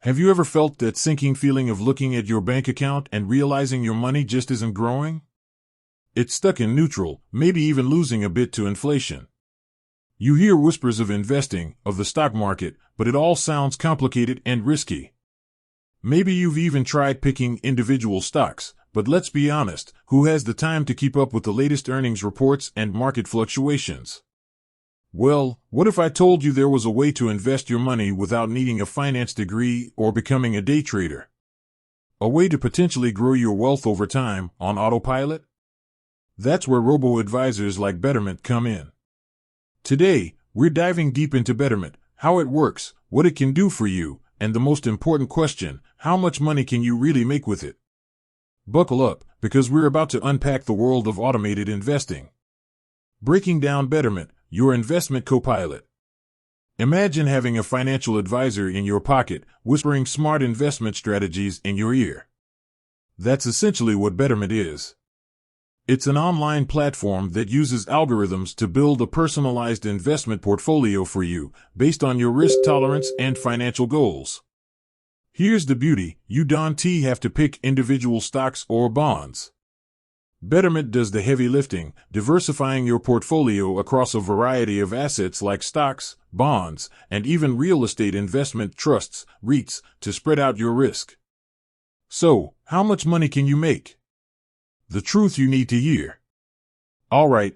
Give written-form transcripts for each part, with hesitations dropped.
Have you ever felt that sinking feeling of looking at your bank account and realizing your money just isn't growing? It's stuck in neutral, maybe even losing a bit to inflation. You hear whispers of investing, of the stock market, but it all sounds complicated and risky. Maybe you've even tried picking individual stocks, but let's be honest, who has the time to keep up with the latest earnings reports and market fluctuations? Well, what if I told you there was a way to invest your money without needing a finance degree or becoming a day trader? A way to potentially grow your wealth over time on autopilot? That's where robo-advisors like Betterment come in. Today, we're diving deep into Betterment, how it works, what it can do for you, and the most important question, how much money can you really make with it? Buckle up, because we're about to unpack the world of automated investing. Breaking down Betterment, your investment co-pilot. Imagine having a financial advisor in your pocket, whispering smart investment strategies in your ear. That's essentially what Betterment is. It's an online platform that uses algorithms to build a personalized investment portfolio for you, based on your risk tolerance and financial goals. Here's the beauty, you don't have to pick individual stocks or bonds. Betterment does the heavy lifting, diversifying your portfolio across a variety of assets like stocks, bonds, and even real estate investment trusts, REITs, to spread out your risk. So, how much money can you make? The truth you need to hear. All right,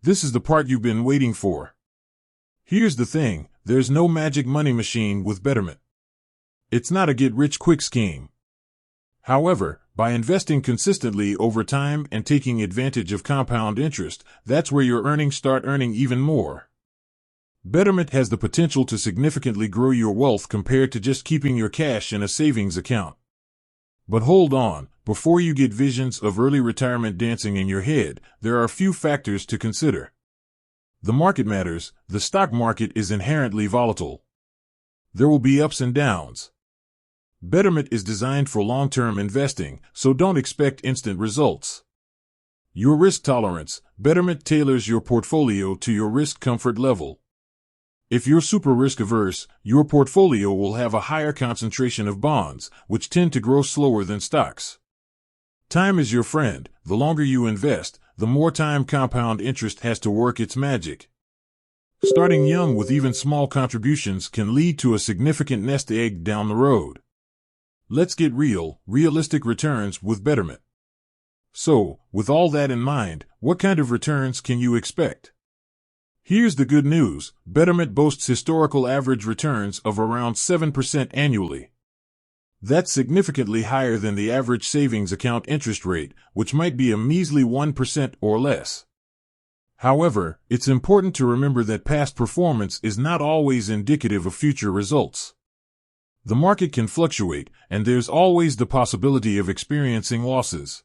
this is the part you've been waiting for. Here's the thing, there's no magic money machine with Betterment. It's not a get-rich-quick scheme. However, by investing consistently over time and taking advantage of compound interest, that's where your earnings start earning even more. Betterment has the potential to significantly grow your wealth compared to just keeping your cash in a savings account. But hold on, before you get visions of early retirement dancing in your head, there are a few factors to consider. The market matters. The stock market is inherently volatile. There will be ups and downs. Betterment is designed for long-term investing, so don't expect instant results. Your risk tolerance. Betterment tailors your portfolio to your risk comfort level. If you're super risk-averse, your portfolio will have a higher concentration of bonds, which tend to grow slower than stocks. Time is your friend. The longer you invest, the more time compound interest has to work its magic. Starting young with even small contributions can lead to a significant nest egg down the road. Let's get realistic returns with Betterment. So, with all that in mind, what kind of returns can you expect? Here's the good news, Betterment boasts historical average returns of around 7% annually. That's significantly higher than the average savings account interest rate, which might be a measly 1% or less. However, it's important to remember that past performance is not always indicative of future results. The market can fluctuate, and there's always the possibility of experiencing losses.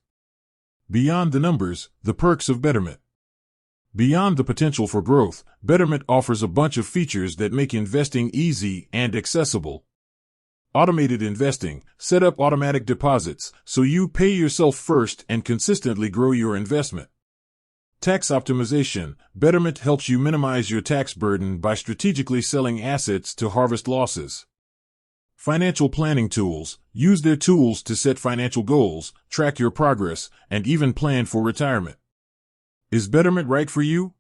Beyond the numbers, the perks of Betterment. Beyond the potential for growth, Betterment offers a bunch of features that make investing easy and accessible. Automated investing. Set up automatic deposits, so you pay yourself first and consistently grow your investment. Tax optimization. Betterment helps you minimize your tax burden by strategically selling assets to harvest losses. Financial planning tools. Use their tools to set financial goals, track your progress, and even plan for retirement. Is Betterment right for you?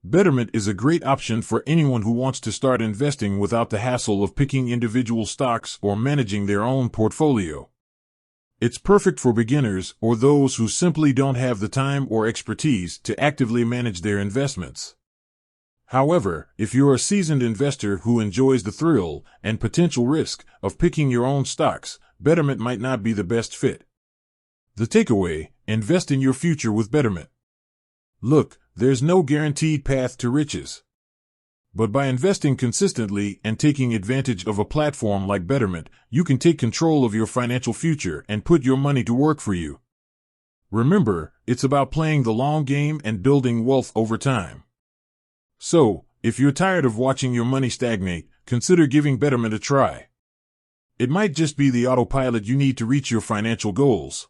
Betterment is a great option for anyone who wants to start investing without the hassle of picking individual stocks or managing their own portfolio. It's perfect for beginners or those who simply don't have the time or expertise to actively manage their investments. However, if you're a seasoned investor who enjoys the thrill and potential risk of picking your own stocks, Betterment might not be the best fit. The takeaway: invest in your future with Betterment. Look, there's no guaranteed path to riches. But by investing consistently and taking advantage of a platform like Betterment, you can take control of your financial future and put your money to work for you. Remember, it's about playing the long game and building wealth over time. So, if you're tired of watching your money stagnate, consider giving Betterment a try. It might just be the autopilot you need to reach your financial goals.